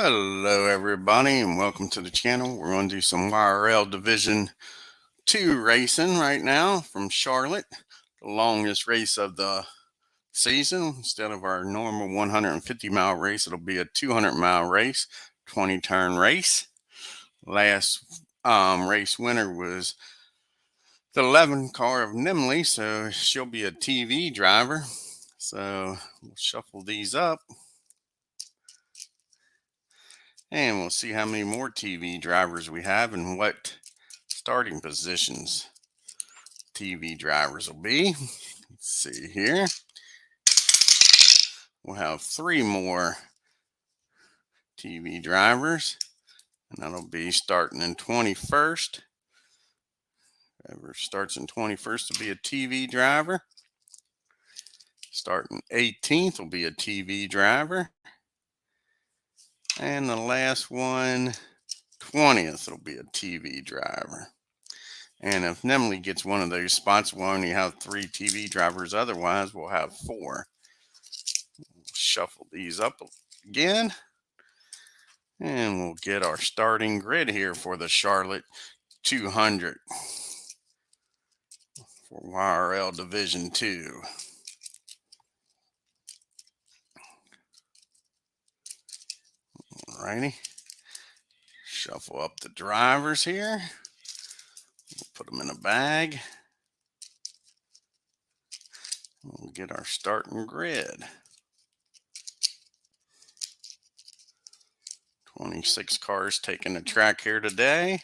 Hello everybody and welcome to the channel. We're going to do some Yrl Division 2 racing right now from Charlotte. The longest race of the season. Instead of our normal 150-mile race, it'll be a 200-mile race, 20-turn race. Last race winner was the 11 car of Nimley, so she'll be a TV driver. So we'll shuffle these up. And we'll see how many more TV drivers we have and what starting positions TV drivers will be. Let's see here. We'll have 3 more TV drivers, and that'll be starting in 21st. Whoever starts in 21st will be a TV driver. Starting 18th will be a TV driver. And the last one, 20th, will be a TV driver. And if Nemley gets one of those spots, we'll only have 3 TV drivers. Otherwise, we'll have 4. We'll shuffle these up again. And we'll get our starting grid here for the Charlotte 200 for Yrl Division 2. Alrighty. Shuffle up the drivers here. We'll put them in a bag. We'll get our starting grid. 26 cars taking the track here today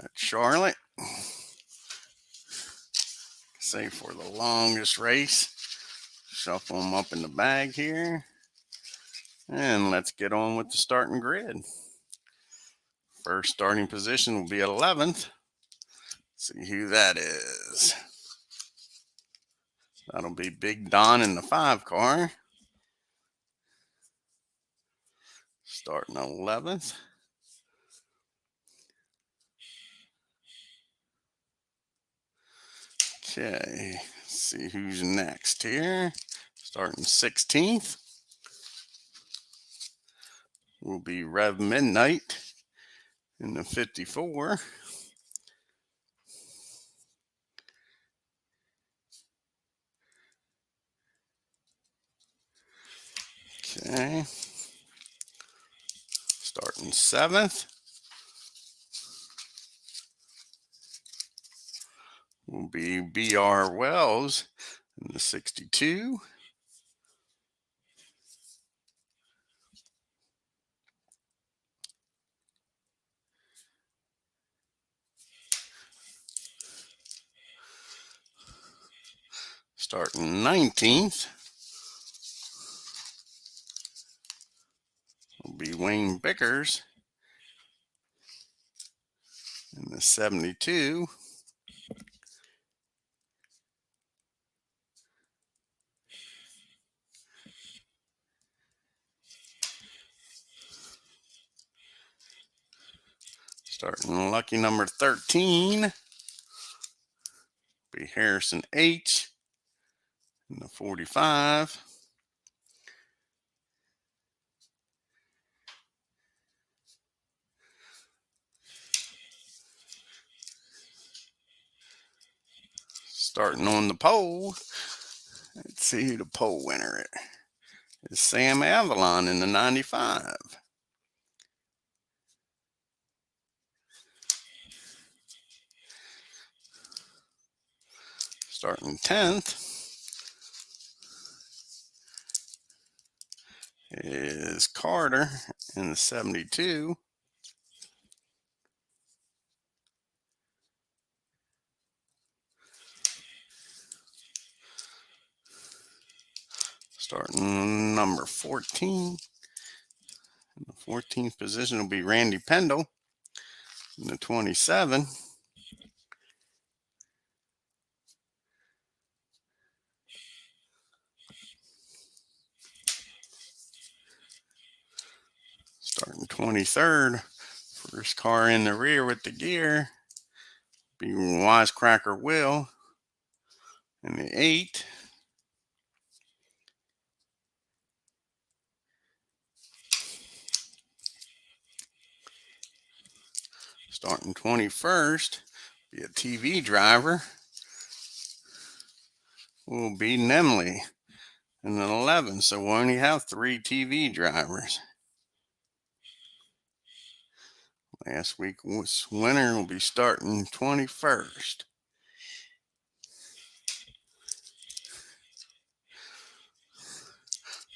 at Charlotte. Say for the longest race. Shuffle them up in the bag here. And let's get on with the starting grid. First starting position will be 11th. See who that is. That'll be Big Don in the 5 car. Starting 11th. Okay, let's see who's next here. Starting 16th will be Rev Midnight in the 54. Okay. Starting 7th will be BR Wells in the 62. Starting 19th will be Wayne Bickers in the 72. Starting lucky number 13 be Harrison H in the 45. Starting on the pole, let's see who the pole winner is. Sam Avalon in the 95. Starting 10th is Carter in the 72. Starting number 14. In the 14th position will be Randy Pendle in the 27. Starting 23rd, first car in the rear with the gear, be Wisecracker Will in the 8. Starting 21st, be a TV driver, will be Nemly in an 11. So we only have 3 TV drivers. Last week's winner will be starting 21st.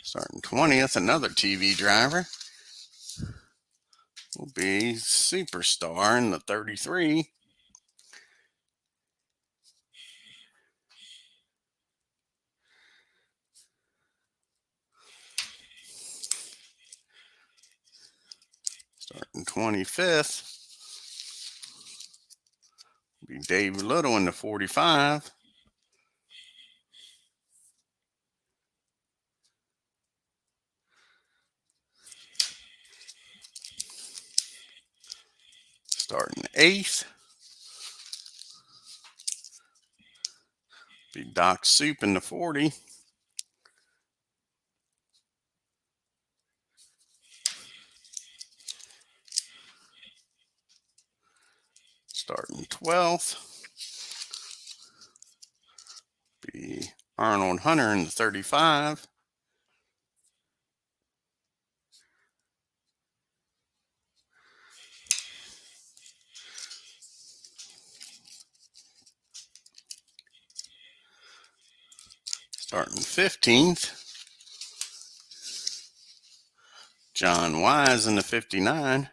Starting 20th, another TV driver will be Superstar in the 33. Starting 25th, will be Dave Little in the 45. Starting 8th, be Doc Soup in the 40. Starting 12th, be Arnold Hunter in the 35. Starting 15th, John Wise in the 59.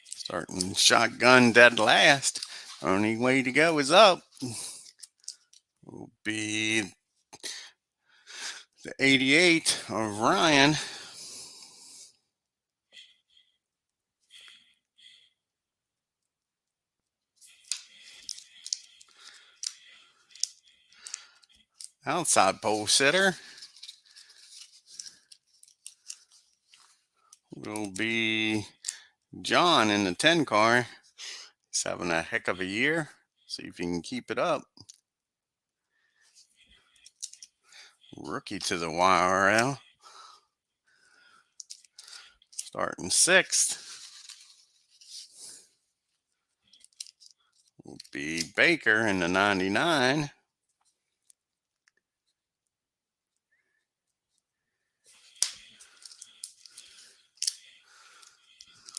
Starting shotgun dead last. Only way to go is up. Will be the 88 of Ryan. Outside pole sitter will be John in the 10 car. He's having a heck of a year. See if he can keep it up. Rookie to the YRL. Starting 6th will be Baker in the 99.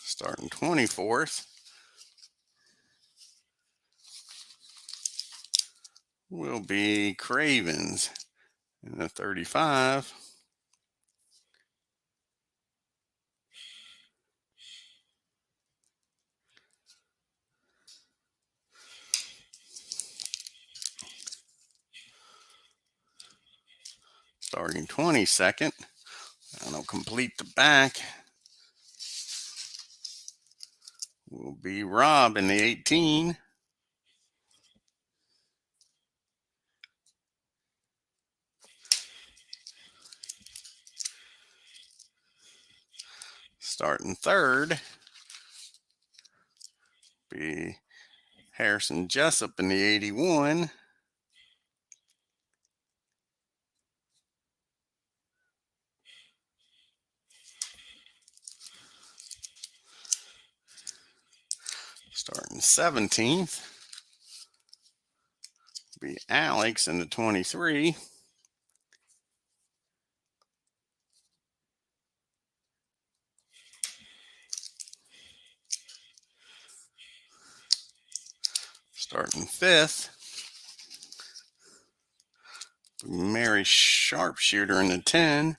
Starting 24th will be Cravens in the 35. Starting 22nd. And I'll complete the back. Will be Rob in the 18. Starting 3rd, be Harrison Jessup in the 81. Starting 17th, be Alex in the 23. Starting 5th, be Mary Sharpshooter in the 10.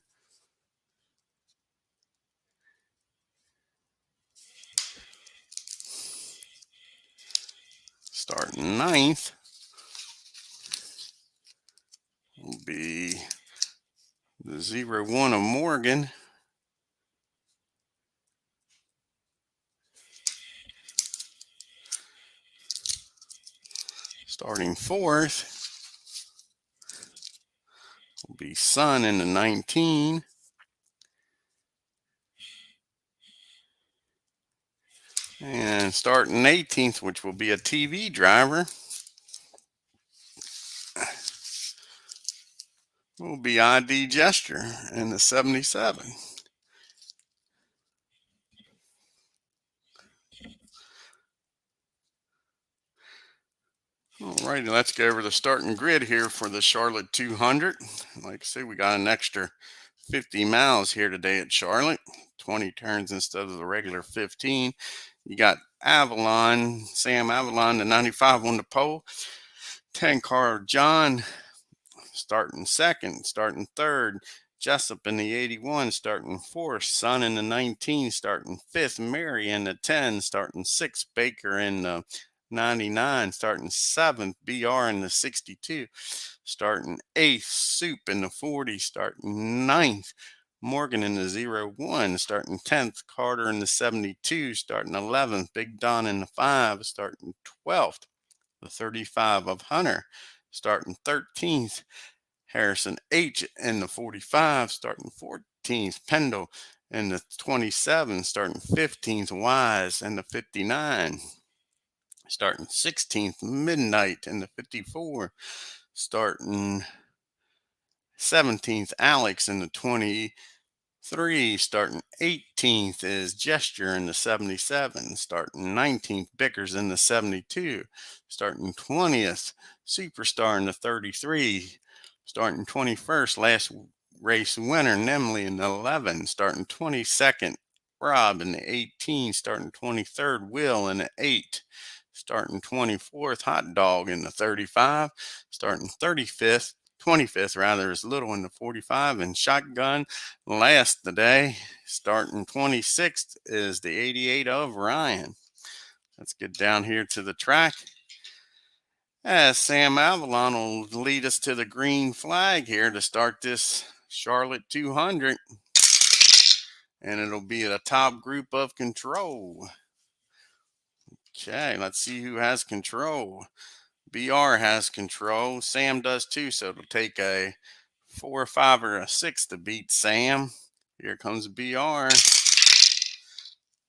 Starting 9th, will be the 01 of Morgan. Starting 4th, will be Sun in the 19. And starting 18th, which will be a TV driver, will be ID Gesture in the 77. Alrighty, let's go over the starting grid here for the Charlotte 200. Like I say, we got an extra 50 miles here today at Charlotte, 20 turns instead of the regular 15. You got Avalon, Sam Avalon, the 95 on the pole. 10 car John starting second, starting third. Jessup in the 81 starting fourth. Son in the 19 starting fifth. Mary in the 10 starting sixth. Baker in the 99 starting seventh. BR in the 62 starting eighth. Soup in the 40 starting ninth. Morgan in the 01 starting 10th. Carter in the 72 starting 11th. Big Don in the 5 starting 12th. The 35 of Hunter starting 13th. Harrison H in the 45 starting 14th. Pendle in the 27 starting 15th. Wise in the 59 starting 16th. Midnight in the 54 starting 17th. Alex in the 23 starting 18th is Gesture in the 77 starting 19th. Bickers in the 72 starting 20th. Superstar in the 33 starting 21st. Last race winner Nemley in the 11 starting 22nd. Rob in the 18 starting 23rd. Will in the 8 starting 24th. Hot Dog in the 35 starting 35th. 25th rather is Little in the 45, and Shotgun last today starting 26th is the 88 of Ryan. Let's get down here to the track as Sam Avalon will lead us to the green flag here to start this Charlotte 200, and it'll be the top group of control. Okay, let's see who has control. BR has control. Sam does too, so it'll take a 4, 5, or a 6 to beat Sam. Here comes BR.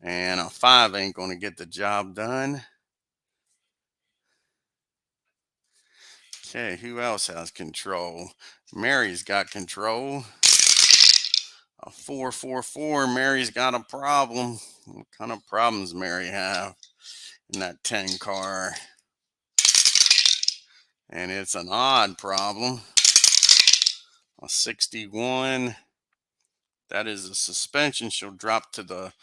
And a 5 ain't going to get the job done. Okay, who else has control? Mary's got control. A 4, 4, 4. Mary's got a problem. What kind of problems Mary have in that 10 car? And it's an odd problem. A 61. That is a suspension. She'll drop to the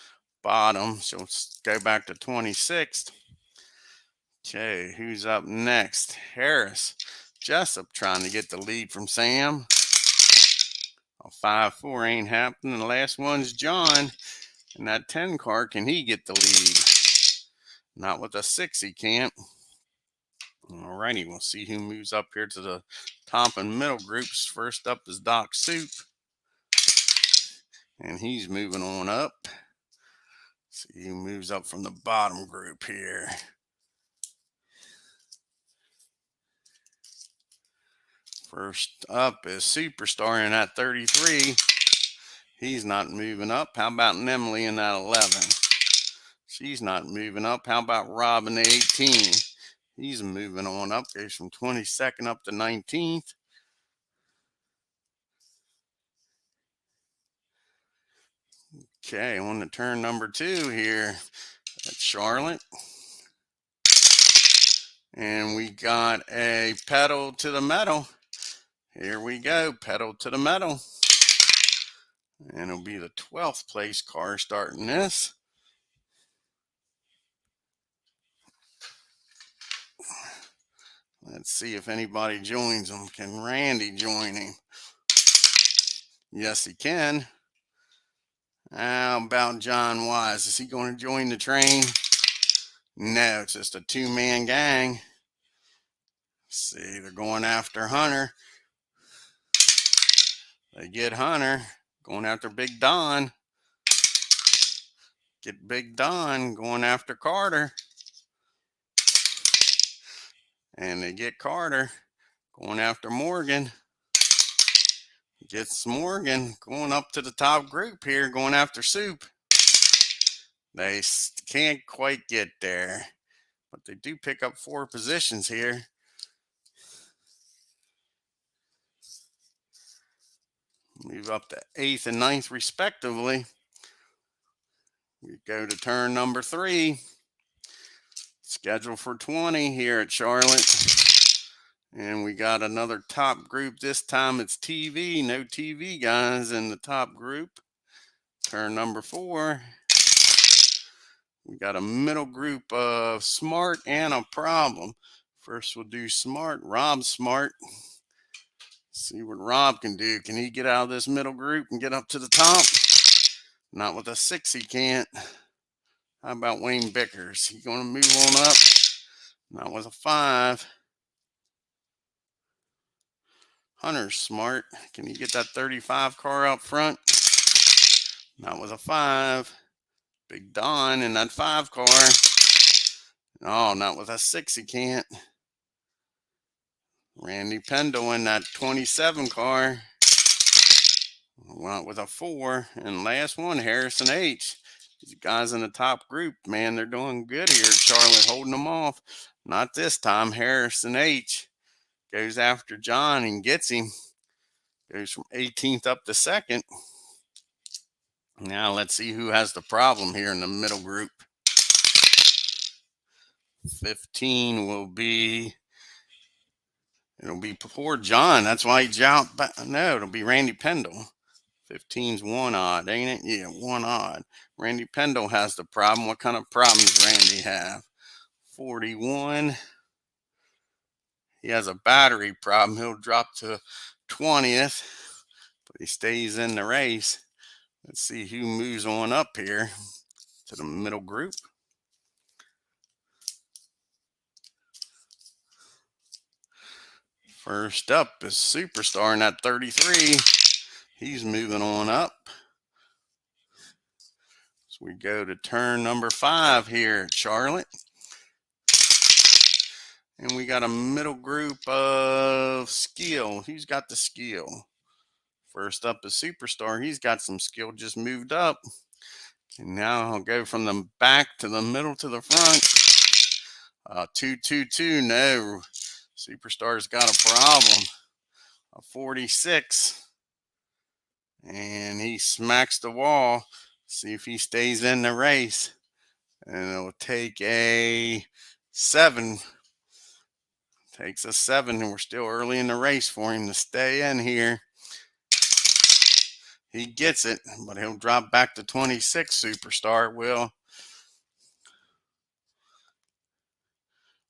bottom. She'll go back to 26th. Okay, who's up next? Harris. Jessup trying to get the lead from Sam. A 5, 4 ain't happening. The last one's John. And that 10 car, can he get the lead? Not with a 6, he can't. Alrighty, we'll see who moves up here to the top and middle groups. First up is Doc Soup. And he's moving on up. See who moves up from the bottom group here. First up is Superstar in that 33. He's not moving up. How about Nemley in that 11? She's not moving up. How about Rob in the 18? He's moving on up. Goes from 22nd up to 19th. Okay, on to turn number 2 here at Charlotte. And we got a pedal to the metal. Here we go, pedal to the metal. And it'll be the 12th place car starting this. Let's see if anybody joins him. Can Randy join him? Yes, he can. How about John Wise? Is he going to join the train? No, it's just a 2-man gang. See, they're going after Hunter. They get Hunter. Going after Big Don. Get Big Don. Going after Carter. And they get Carter. Going after Morgan. Gets Morgan. Going up to the top group here. Going after Soup. They can't quite get there. But they do pick up 4 positions here. Move up to 8th and 9th respectively. We go to turn number 3. Scheduled for 20 here at Charlotte. And we got another top group. This time it's TV. No TV guys in the top group. Turn number 4. We got a middle group of smart and a problem. First we'll do smart. Rob's smart. See what Rob can do. Can he get out of this middle group and get up to the top? Not with a 6, he can't. How about Wayne Bickers? He's going to move on up. Not with a 5. Hunter's smart. Can he get that 35 car up front? Not with a 5. Big Don in that 5 car. Oh, not with a 6, he can't. Randy Pendle in that 27 car. Not with a 4. And last one, Harrison H. These guys in the top group, man, they're doing good here at Charlotte, holding them off. Not this time. Harrison H. goes after John and gets him. Goes from 18th up to 2nd. Now let's see who has the problem here in the middle group. 15 will be, it'll be poor John. That's why he jumped back. No, it'll be Randy Pendle. 15's 1 odd, ain't it? Yeah, 1 odd. Randy Pendle has the problem. What kind of problems Randy have? 41. He has a battery problem. He'll drop to 20th, but he stays in the race. Let's see who moves on up here to the middle group. First up is Superstar in that 33. He's moving on up. So we go to turn number 5 here at Charlotte. And we got a middle group of skill. Who's got the skill? First up is Superstar. He's got some skill, just moved up. And now I'll go from the back to the middle to the front. 222, no. Superstar's got a problem. A 46. And he smacks the wall. See if he stays in the race. And it'll take a 7. Takes a 7, and we're still early in the race for him to stay in here. He gets it, but he'll drop back to 26. Superstar will.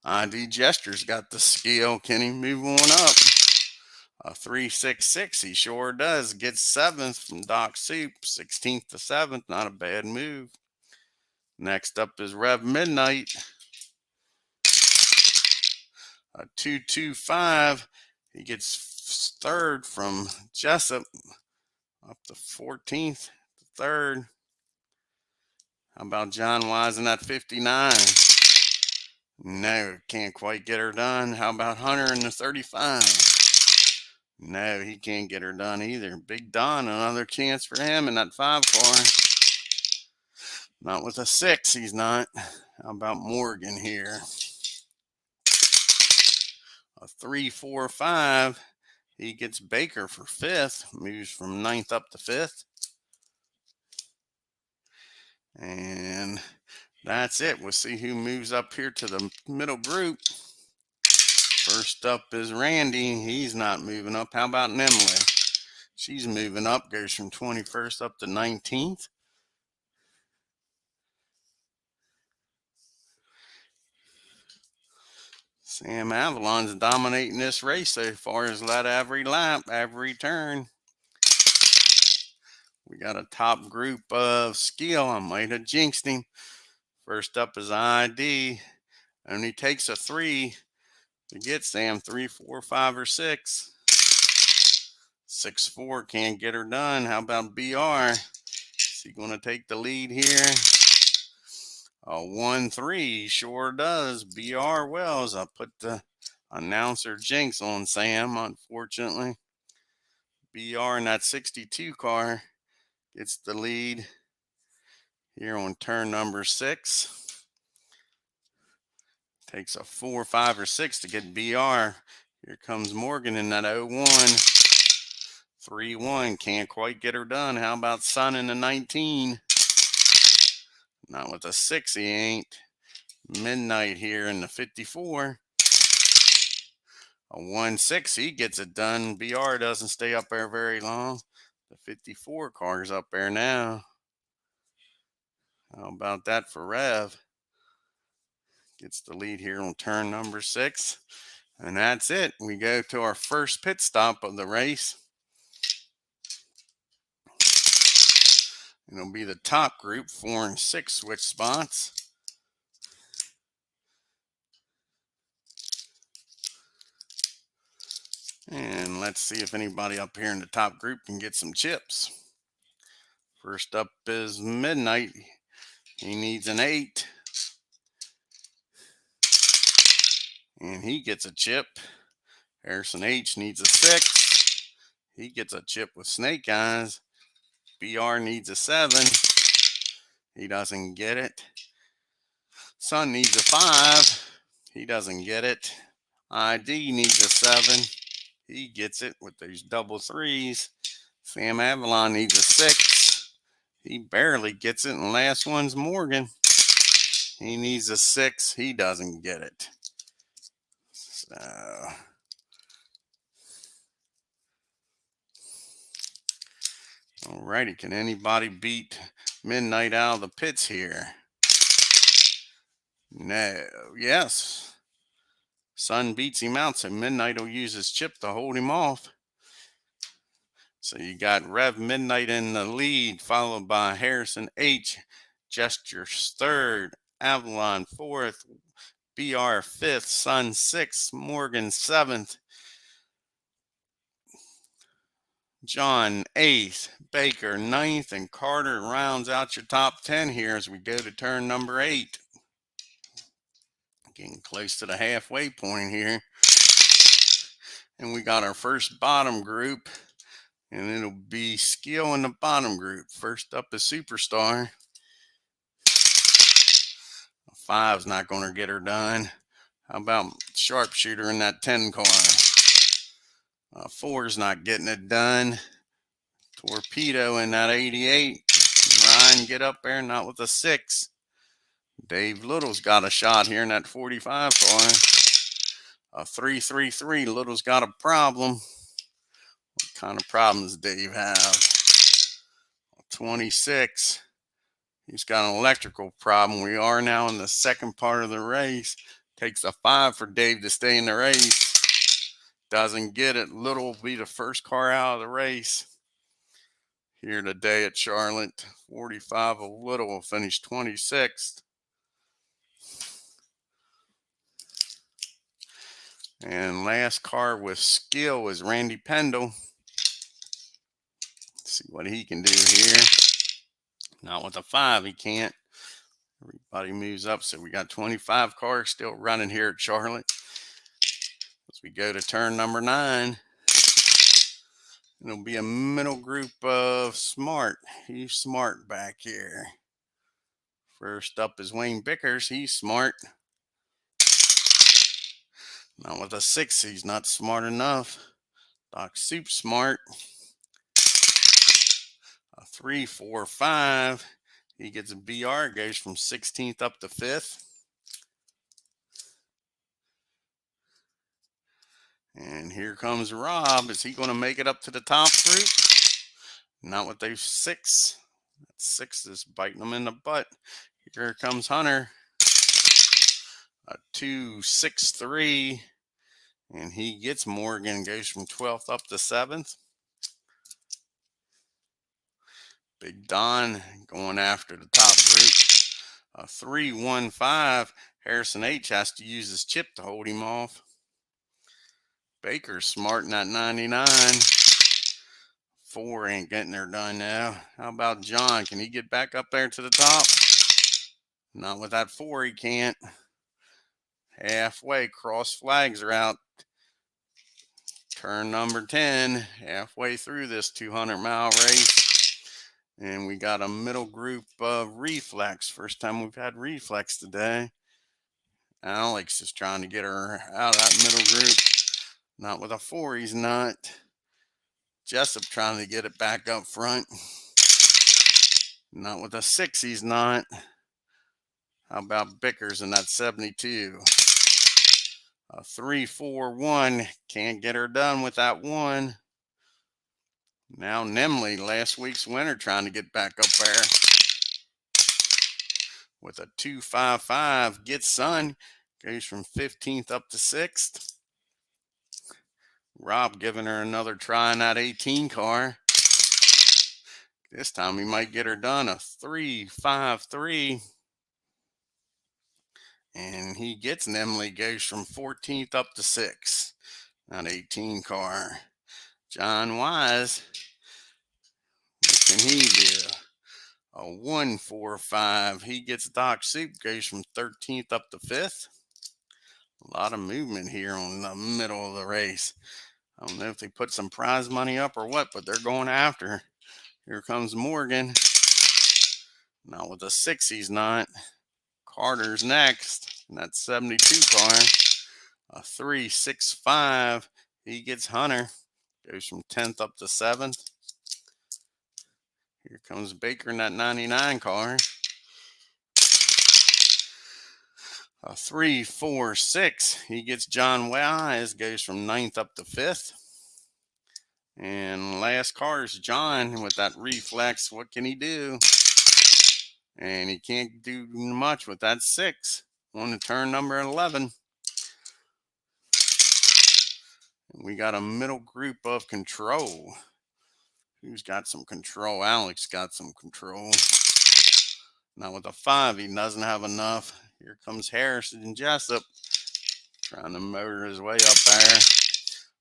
ID Gesture's got the skill. Can he move on up? A 366. He sure does. Gets 7th from Doc Soup. 16th to 7th. Not a bad move. Next up is Rev Midnight. A 225. He gets 3rd from Jessup. Up to 14th to 3rd. How about John Wise in that 59? No, can't quite get her done. How about Hunter in the 35? No, he can't get her done either. Big Don, another chance for him in that 5 car. Not with a 6, he's not. How about Morgan here? A 345. He gets Baker for 5th. Moves from 9th up to 5th. And that's it. We'll see who moves up here to the middle group. First up is Randy. He's not moving up. How about Nemly? She's moving up. Goes from 21st up to 19th. Sam Avalon's dominating this race so far. Has led every lap, every turn. We got a top group of skill. I might have jinxed him. First up is ID. Only takes a 3 to get Sam. 3, 4, 5, or 6. 6-4 can't get her done. How about BR? Is he going to take the lead here? A 1-3 sure does. BR Wells. I put the announcer jinx on Sam, unfortunately. BR in that 62 car gets the lead here on turn number 6. Takes a 4, 5, or 6 to get BR. Here comes Morgan in that 01. 3-1, can't quite get her done. How about Sun in the 19? Not with a 6, he ain't. Midnight here in the 54. A 1-6, he gets it done. BR doesn't stay up there very long. The 54 car's up there now. How about that for Rev? Gets the lead here on turn number 6. And that's it. We go to our first pit stop of the race. It'll be the top group, 4 and 6 switch spots. And let's see if anybody up here in the top group can get some chips. First up is Midnight. He needs an 8. And he gets a chip. Harrison H needs a 6. He gets a chip with Snake Eyes. BR needs a 7. He doesn't get it. Sun needs a 5. He doesn't get it. ID needs a 7. He gets it with these double 3s. Sam Avalon needs a 6. He barely gets it. And last one's Morgan. He needs a 6. He doesn't get it. So, alrighty, can anybody beat Midnight out of the pits here? No. Yes. Sun beats him out, so Midnight will use his chip to hold him off. So you got Rev Midnight in the lead, followed by Harrison H, Gestures 3rd, Avalon 4th, BR 5th, Sun 6th, Morgan 7th, John 8th, Baker 9th, and Carter rounds out your top 10 here as we go to turn number 8. Getting close to the halfway point here. And we got our first bottom group, and it'll be Skill in the bottom group. First up is Superstar. 5's not going to get her done. How about Sharpshooter in that 10 car? 4's not getting it done. Torpedo in that 88. Ryan, get up there, not with a 6. Dave Little's got a shot here in that 45 car. A 333. Little's got a problem. What kind of problems does Dave have? 26. He's got an electrical problem. We are now in the second part of the race. Takes a 5 for Dave to stay in the race. Doesn't get it. Little will be the first car out of the race here today at Charlotte. 45 of Little will finish 26th. And last car with Skill is Randy Pendle. Let's see what he can do here. Not with a 5, he can't. Everybody moves up, so we got 25 cars still running here at Charlotte. As we go to turn number 9, it'll be a middle group of Smart. He's Smart back here. First up is Wayne Bickers. He's smart. Not with a 6, he's not smart enough. Doc Soup smart. A 3, 4, 5. He gets a BR, goes from 16th up to 5th. And here comes Rob. Is he going to make it up to the top group? Not with those 6. That 6 is biting him in the butt. Here comes Hunter. A 2, 6, 3. And he gets Morgan, goes from 12th up to 7th. Big Don going after the top group. A 3, 1, 5. Harrison H has to use his chip to hold him off. Baker's smart in that 99. 4 ain't getting there done now. How about John? Can he get back up there to the top? Not with that 4, he can't. Halfway, cross flags are out. Turn number 10, halfway through this 200-mile race. And we got a middle group of Reflex. First time we've had Reflex today. Alex is trying to get her out of that middle group. Not with a 4, he's not. Jessup trying to get it back up front. Not with a 6, he's not. How about Bickers in that 72? A 3-4-1. Can't get her done with that 1. Now Nimley, last week's winner, trying to get back up there. With a 2-5-5. Get Sun. Goes from 15th up to 6th. Rob giving her another try in that 18 car. This time he might get her done. A 3-5-3. And he gets Nimley, goes from 14th up to 6th. That 18 car. John Wise, what can he do? A 1-4-5. He gets Doc Soup, goes from 13th up to 5th. A lot of movement here on the middle of the race. I don't know if they put some prize money up or what, but they're going after. Here comes Morgan. Not with a 6, he's not. Carter's next. And that's 72 car. A 3-6-5. He gets Hunter. Goes from 10th up to 7th. Here comes Baker in that 99 car. A 3-4-6. He gets John Wise. Goes from 9th up to 5th. And last car is John with that reflex. What can he do? And he can't do much with that 6 on the turn number 11. We got a middle group of control. Who's got some control? Alex got some control. Now with a 5, he doesn't have enough. Here comes Harrison and Jessup trying to motor his way up there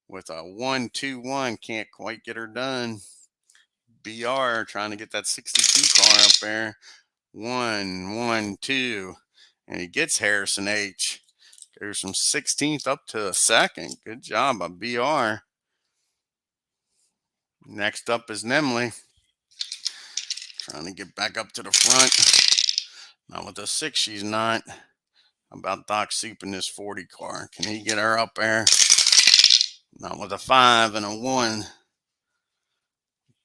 with a 1-2-1. Can't quite get her done. BR trying to get that 62 car up there. 1-1-2. And he gets Harrison H. Goes from 16th up to 2nd. Good job by BR. Next up is Nimley. Trying to get back up to the front. Not with a 6, she's not. How about Doc Soup in this 40 car? Can he get her up there? Not with a 5 and a 1.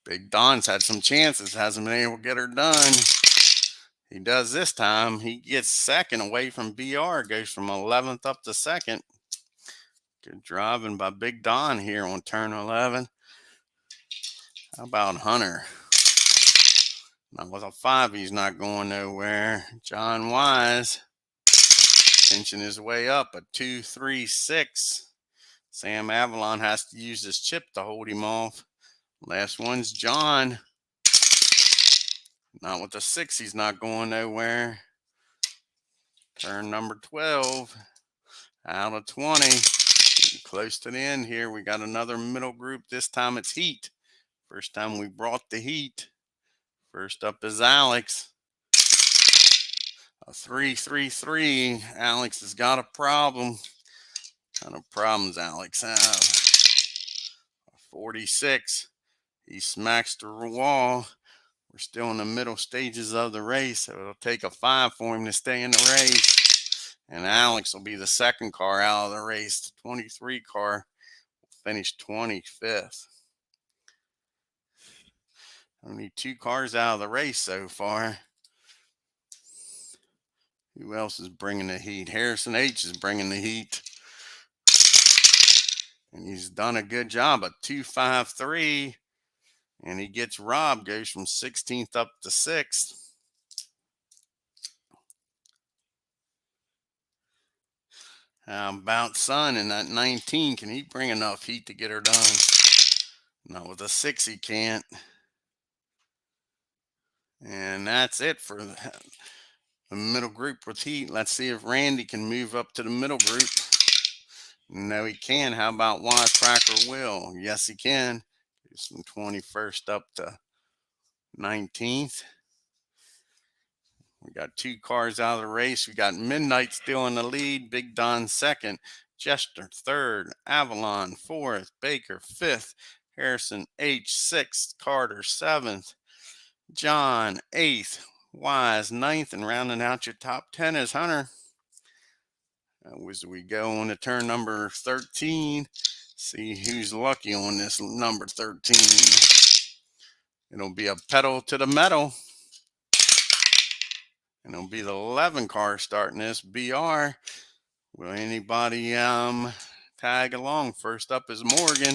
Big Don's had some chances. Hasn't been able to get her done. He does this time. He gets 2nd away from BR. Goes from 11th up to 2nd. Good driving by Big Don here on turn 11. How about Hunter? Not with a 5, he's not going nowhere. John Wise pinching his way up. A 2-3-6. Sam Avalon has to use his chip to hold him off. Last one's John. Not with a 6, he's not going nowhere. Turn number 12. Out of 20. Getting close to the end here. We got another middle group. This time it's heat. First time we brought the heat. First up is Alex. A 3-3-3. Alex has got a problem. What kind of problems Alex have? A 46. He smacks the wall. We're still in the middle stages of the race, so it'll take a 5 for him to stay in the race. And Alex will be the 2nd car out of the race. The 23 car will finish 25th. Only 2 cars out of the race so far. Who else is bringing the heat? Harrison H is bringing the heat. And he's done a good job. A 2-5-3. And he gets Rob. Goes from 16th up to 6th. How about Sun in that 19? Can he bring enough heat to get her done? No, with a 6 he can't. And that's it for the middle group with heat. Let's see if Randy can move up to the middle group. No, he can. How about Wisecracker Will? Yes, he can. He's from 21st up to 19th. We got 2 cars out of the race. We got Midnight still in the lead. Big Don 2nd. Jester 3rd. Avalon 4th. Baker 5th. Harrison H 6th. Carter 7th. John 8th. Wise 9th. And rounding out your top 10 is Hunter. As we go on to turn number 13. See who's lucky on this number 13. It'll be a pedal to the metal. And it'll be the 11 car starting this BR. Will anybody tag along? First up is Morgan.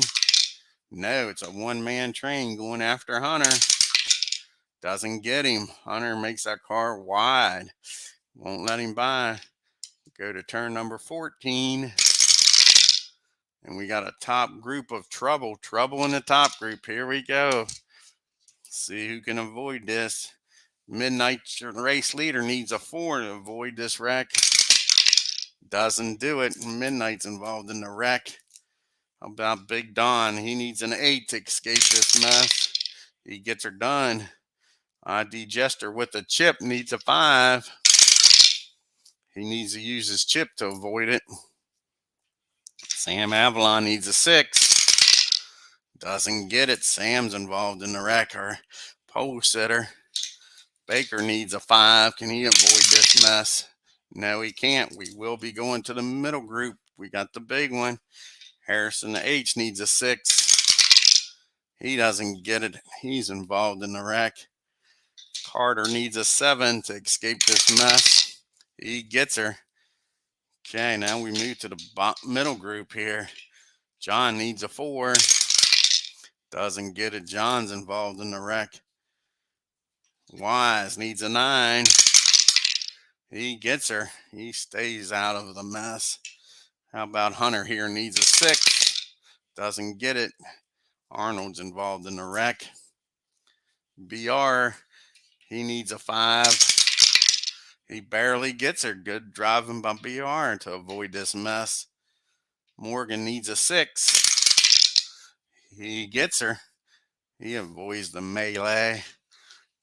No, it's a one-man train going after Hunter. Doesn't get him. Hunter makes that car wide. Won't let him by. Go to turn number 14. And we got a top group of trouble. Trouble in the top group. Here we go. See who can avoid this. Midnight race leader needs a 4 to avoid this wreck. Doesn't do it. Midnight's involved in the wreck. How about Big Don? He needs an 8 to escape this mess. He gets her done. ID Jester with a chip needs a 5. He needs to use his chip to avoid it. Sam Avalon needs a 6. Doesn't get it. Sam's involved in the wreck. Our pole sitter. Baker needs a 5. Can he avoid this mess? No, he can't. We will be going to the middle group. We got the big one. Harrison the H needs a 6. He doesn't get it. He's involved in the wreck. Carter needs a 7 to escape this mess. He gets her. Okay, now we move to the middle group here. John needs a 4. Doesn't get it. John's involved in the wreck. Wise needs a 9. He gets her. He stays out of the mess. How about Hunter here needs a 6. Doesn't get it. Arnold's involved in the wreck. BR, he needs a 5. He barely gets her. Good driving by BR to avoid this mess. Morgan needs a 6. He gets her. He avoids the melee.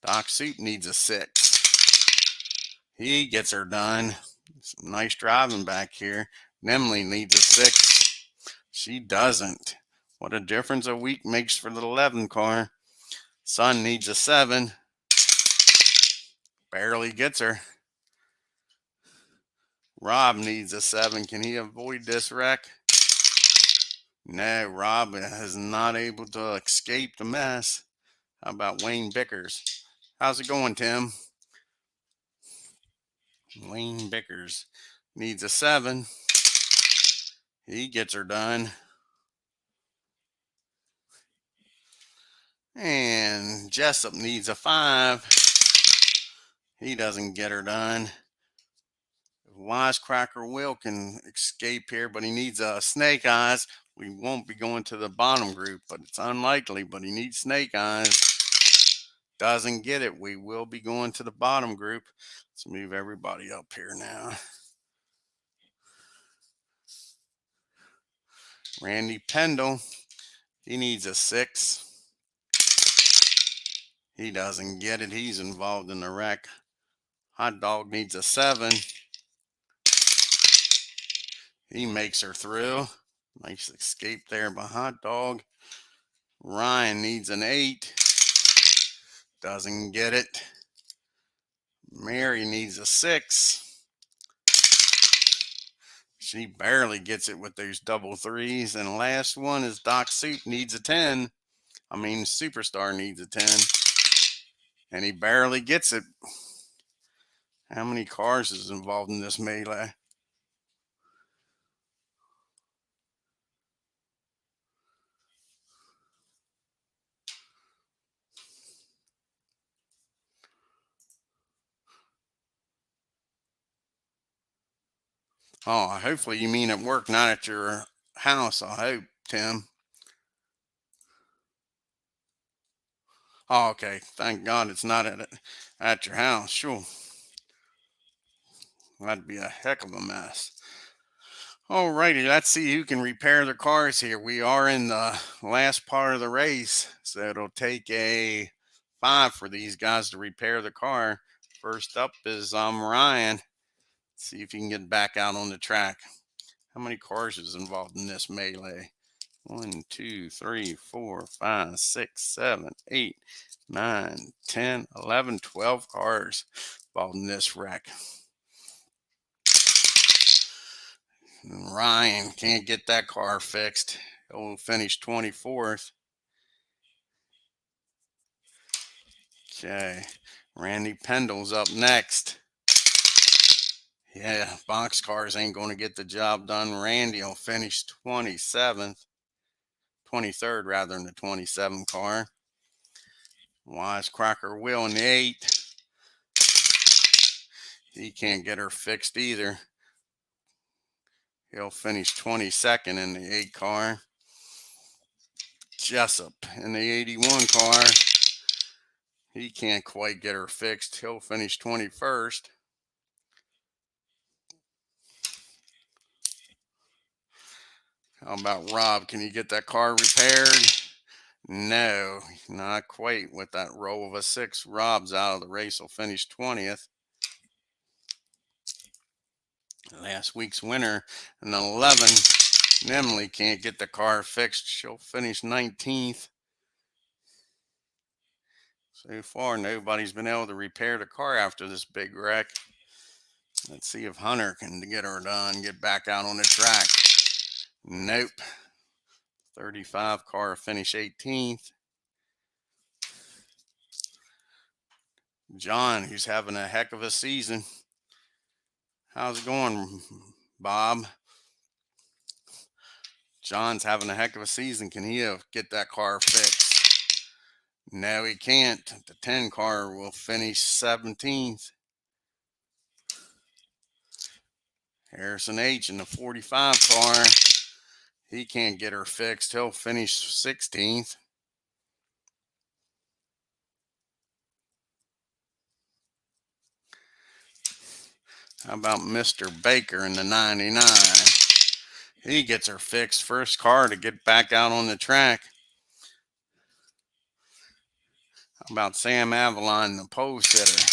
Doc Soup needs a 6. He gets her done. Some nice driving back here. Nemley needs a 6. She doesn't. What a difference a week makes for the 11 car. Sun needs a 7. Barely gets her. Rob needs a 7. Can he avoid this wreck? No, Rob is not able to escape the mess. How about Wayne Bickers? How's it going, Tim? Wayne Bickers needs a 7. He gets her done. And Jessup needs a 5. He doesn't get her done. Wisecracker Will can escape here, but he needs a Snake Eyes. We won't be going to the bottom group, but it's unlikely, but he needs Snake Eyes. Doesn't get it. We will be going to the bottom group. Let's move everybody up here now. Randy Pendle, he needs a 6. He doesn't get it. He's involved in the wreck. Hot Dog needs a 7. He makes her through. Nice escape there by Hot Dog. Ryan needs an 8. Doesn't get it. Mary needs a 6. She barely gets it with those double 3s. And the last one is Doc Soup needs a 10. Superstar needs a 10. And he barely gets it. How many cars is involved in this melee? Oh, hopefully you mean at work, not at your house, I hope, Tim. Oh, okay. Thank God it's not at your house. Sure. That'd be a heck of a mess. Alrighty, let's see who can repair the cars here. We are in the last part of the race, so it'll take a 5 for these guys to repair the car. First up is Ryan. Let's see if he can get back out on the track. How many cars is involved in this melee? 1, 2, 3, 4, 5, 6, 7, 8, 9, 10, 11, 12 cars involved in this wreck. And Ryan can't get that car fixed. He'll finish 24th. Okay, Randy Pendle's up next. Yeah, box cars ain't going to get the job done. Randy will finish 27th, 23rd rather than the 27 car. Wisecracker Will in the 8. He can't get her fixed either. He'll finish 22nd in the 8 car. Jessup in the 81 car. He can't quite get her fixed. He'll finish 21st. How about Rob? Can he get that car repaired? No, not quite with that row of a 6. Rob's out of the race. Will finish 20th. Last week's winner, an 11. Nemley can't get the car fixed. She'll finish 19th. So far, nobody's been able to repair the car after this big wreck. Let's see if Hunter can get her done, get back out on the track. Nope. 35 car finish 18th. John, who's having a heck of a season. How's it going, Bob? John's having a heck of a season. Can he get that car fixed? No, he can't. The 10 car will finish 17th. Harrison H in the 45 car. He can't get her fixed. He'll finish 16th. How about Mr. Baker in the 99? He gets her fixed. First car to get back out on the track. How about Sam Avalon, the pole sitter?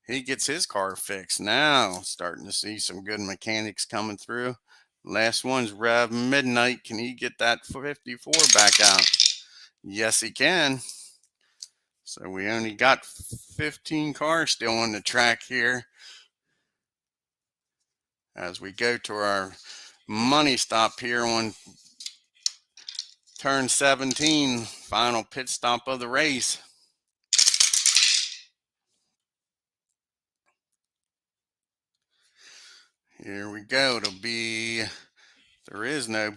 He gets his car fixed. Now starting to see some good mechanics coming through. Last one's Rev Midnight. Can he get that 54 back out? Yes, he can. So we only got 15 cars still on the track here. As we go to our money stop here on turn 17, final pit stop of the race. Here we go. There is no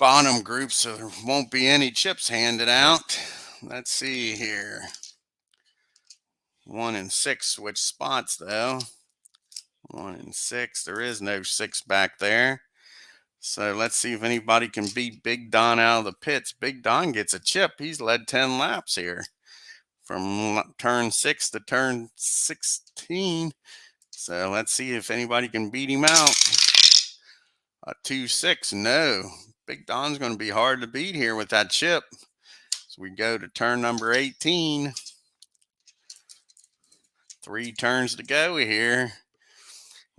bottom group, so there won't be any chips handed out. Let's see here. 1 and 6 switch spots though. 1 and 6. There is no 6 back there. So let's see if anybody can beat Big Don out of the pits. Big Don gets a chip. He's led 10 laps here from turn 6 to turn 16. So let's see if anybody can beat him out. A 2-6. No. Big Don's going to be hard to beat here with that chip. So we go to turn number 18. 3 turns to go here.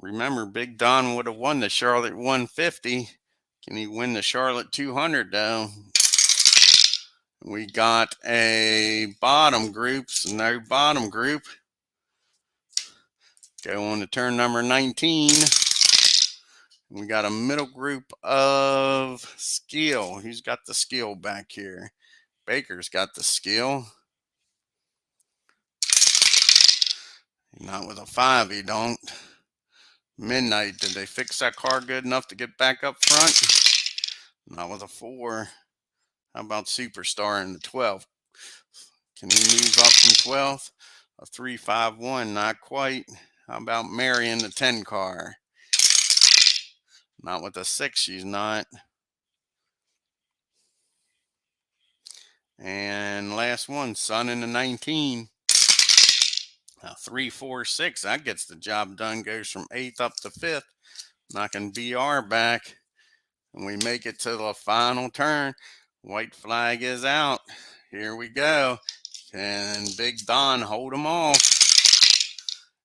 Remember, Big Don would have won the Charlotte 150. Can he win the Charlotte 200 though? We got a bottom group, so no bottom group. Go on to turn number 19. We got a middle group of skill. Who's got the skill back here? Baker's got the skill. Not with a 5, he don't. Midnight, did they fix that car good enough to get back up front? Not with a 4. How about Superstar in the 12? Can he move up from 12th? A 3-5-1, not quite. How about Mary in the 10 car? Not with a 6, she's not. And last one, Sun in the 19. A 3-4-6, that gets the job done. Goes from 8th up to 5th, knocking BR back. And we make it to the final turn. White flag is out. Here we go. Can Big Don hold them off?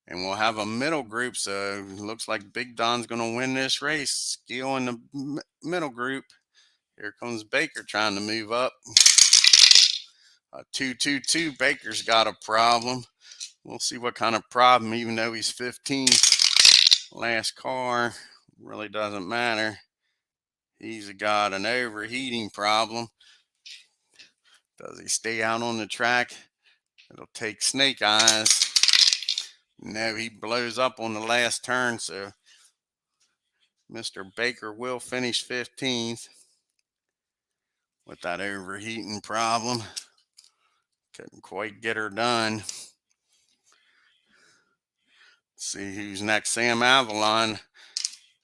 And we'll have a middle group. So it looks like Big Don's going to win this race. Skill in the middle group. Here comes Baker trying to move up. A 2-2-2. Baker's got a problem. We'll see what kind of problem, even though he's 15th. Last car, really doesn't matter. He's got an overheating problem. Does he stay out on the track? It'll take snake eyes. No, he blows up on the last turn, so Mr. Baker will finish 15th with that overheating problem. Couldn't quite get her done. Let's see who's next. Sam Avalon,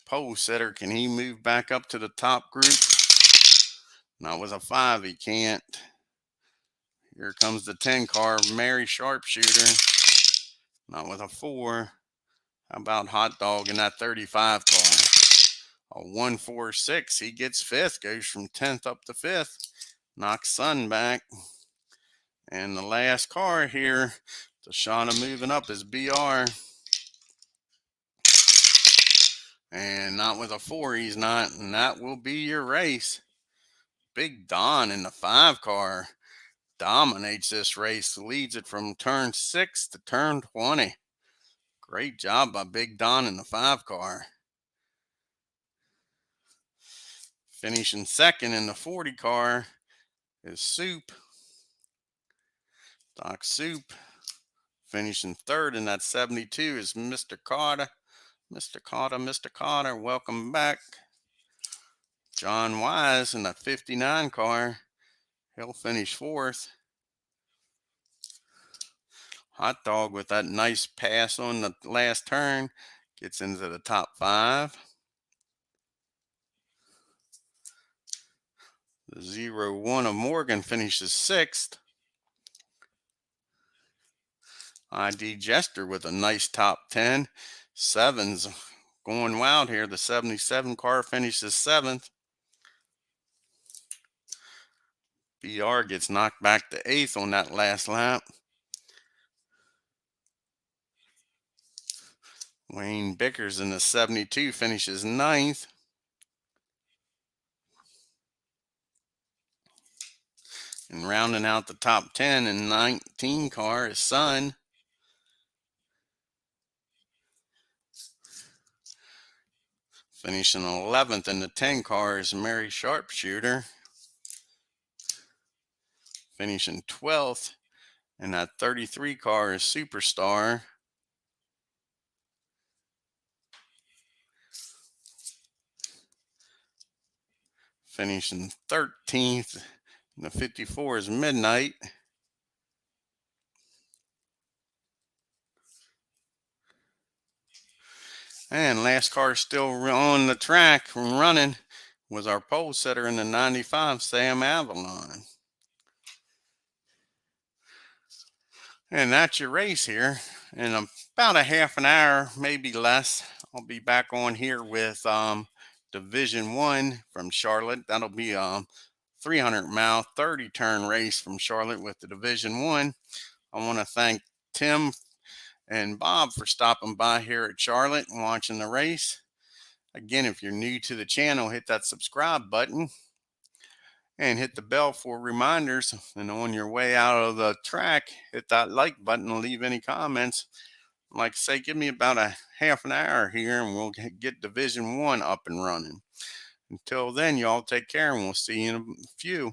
pole sitter. Can he move back up to the top group? Not with a 5, he can't. Here comes the 10 car, Mary Sharpshooter. Not with a 4. How about Hot Dog in that 35 car? A 146. He gets 5th, goes from 10th up to 5th. Knocks Sun back. And the last car here, Deshauna moving up, is BR. And not with a 4, he's not. And that will be your race. Big Don in the 5 car dominates this race, leads it from turn 6 to turn 20. Great job by Big Don in the 5 car. Finishing second in the 40 car is Soup. Doc Soup. Finishing third in that 72 is Mr. Carter. Mr. Carter, welcome back. John Wise in the 59 car. He'll finish 4th. Hot Dog with that nice pass on the last turn gets into the top 5. The 0-1 of Morgan finishes 6th. ID Jester with a nice top 10. 7's going wild here. The 77 car finishes 7th. BR gets knocked back to 8th on that last lap. Wayne Bickers in the 72 finishes 9th. And rounding out the top 10 in 19 car is Sun. Finishing 11th in the 10 car is Mary Sharpshooter. Finishing 12th in that 33 car is Superstar. Finishing 13th in the 54 is Midnight. And last car still on the track running was our pole sitter in the 95, Sam Avalon. And that's your race here. In about a half an hour, maybe less, I'll be back on here with Division 1 from Charlotte. That'll be a 300-mile, 30-turn race from Charlotte with the Division 1. I want to thank Tim and Bob for stopping by here at Charlotte and watching the race. Again, if you're new to the channel, hit that subscribe button and hit the bell for reminders. And on your way out of the track, hit that like button and leave any comments. Like I say, give me about a half an hour here and we'll get Division 1 up and running. Until then, y'all take care and we'll see you in a few.